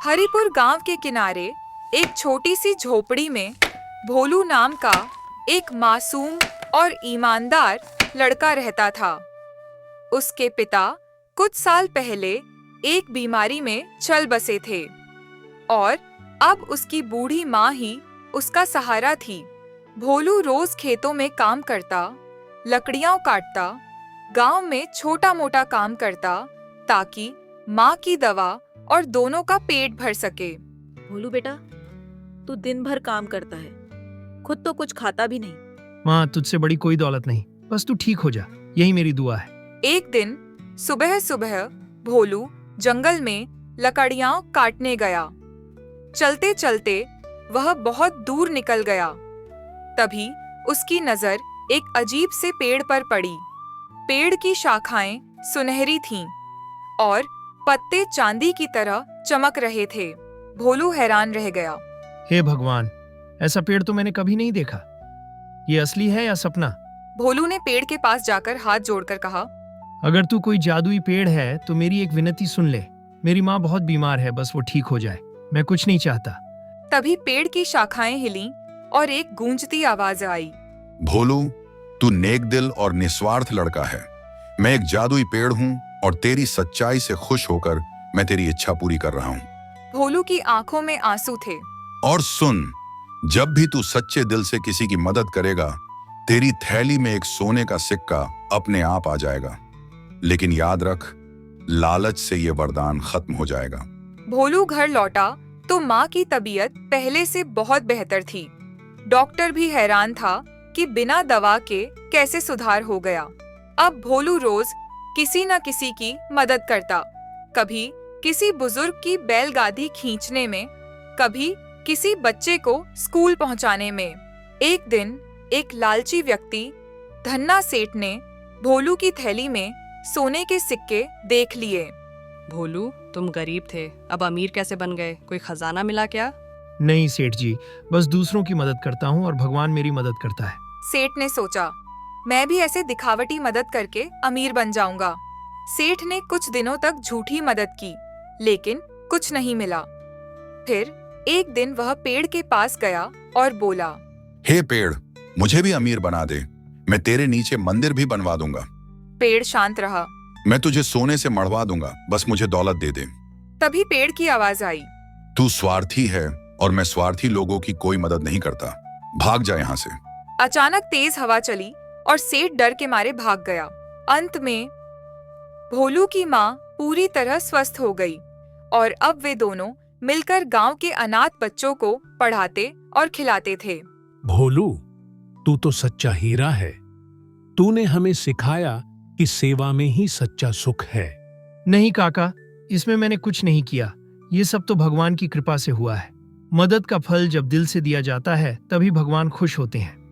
हरिपुर गांव के किनारे एक छोटी सी झोपड़ी में भोलू नाम का एक मासूम और ईमानदार लड़का रहता था। उसके पिता कुछ साल पहले एक बीमारी में चल बसे थे और अब उसकी बूढ़ी माँ ही उसका सहारा थी। भोलू रोज खेतों में काम करता, लकड़ियां काटता, गांव में छोटा मोटा काम करता ताकि माँ की दवा और दोनों का पेट भर सके। भोलू बेटा, तू दिन भर काम करता है, खुद तो कुछ खाता भी नहीं। माँ, तुझसे बड़ी कोई दौलत नहीं, बस तू ठीक हो जा, यही मेरी दुआ है। एक दिन सुबह सुबह भोलू जंगल में लकड़ियां काटने गया। चलते चलते वह बहुत दूर निकल गया। तभी उसकी नजर एक अजीब से पेड़ पर पड़ी। पेड़ की शाखाएं सुनहरी थीं और पत्ते चांदी की तरह चमक रहे थे। भोलू हैरान रह गया। हे भगवान, ऐसा पेड़ तो मैंने कभी नहीं देखा। ये असली है या सपना? भोलू ने पेड़ के पास जाकर हाथ जोड़कर कहा, अगर तू कोई जादुई पेड़ है तो मेरी एक विनती सुन ले। मेरी माँ बहुत बीमार है, बस वो ठीक हो जाए, मैं कुछ नहीं चाहता। तभी पेड़ की शाखाएं हिलीं और एक गूंजती आवाज आई। भोलू, तू नेक दिल और निस्वार्थ लड़का है। मैं एक जादुई पेड़ हूँ और तेरी सच्चाई से खुश होकर मैं तेरी इच्छा पूरी कर रहा हूँ। भोलू की आंखों में आंसू थे। और सुन, जब भी तू सच्चे दिल से किसी की मदद करेगा, तेरी थैली में एक सोने का सिक्का अपने आप आ जाएगा। लेकिन याद रख, लालच से ये वरदान खत्म हो जाएगा। भोलू घर लौटा तो माँ की तबीयत पहले से बहुत बेहतर थी। डॉक्टर भी हैरान था कि बिना दवा के कैसे सुधार हो गया। अब भोलू रोज किसी न किसी की मदद करता, कभी किसी बुजुर्ग की बैलगाड़ी खींचने में, कभी किसी बच्चे को स्कूल पहुंचाने में। एक दिन एक लालची व्यक्ति धन्ना सेठ ने भोलू की थैली में सोने के सिक्के देख लिए। भोलू, तुम गरीब थे, अब अमीर कैसे बन गए? कोई खजाना मिला क्या? नहीं सेठ जी, बस दूसरों की मदद करता हूँ और भगवान मेरी मदद करता है। सेठ ने सोचा, मैं भी ऐसे दिखावटी मदद करके अमीर बन जाऊंगा। सेठ ने कुछ दिनों तक झूठी मदद की, लेकिन कुछ नहीं मिला। फिर एक दिन वह पेड़ के पास गया और बोला, हे पेड़, मुझे भी अमीर बना दे, मैं तेरे नीचे मंदिर भी बनवा दूंगा। पेड़ शांत रहा। मैं तुझे सोने से मढ़वा दूंगा, बस मुझे दौलत दे दे। तभी पेड़ की आवाज आई, तू स्वार्थी है और मैं स्वार्थी लोगों की कोई मदद नहीं करता, भाग जा यहाँ से। अचानक तेज हवा चली और सेठ डर के मारे भाग गया। अंत में भोलू की माँ पूरी तरह स्वस्थ हो गई और अब वे दोनों मिलकर गांव के अनाथ बच्चों को पढ़ाते और खिलाते थे। भोलू, तू तो सच्चा हीरा है। तूने हमें सिखाया कि सेवा में ही सच्चा सुख है। नहीं काका, इसमें मैंने कुछ नहीं किया, ये सब तो भगवान की कृपा से हुआ है। मदद का फल जब दिल से दिया जाता है तभी भगवान खुश होते हैं।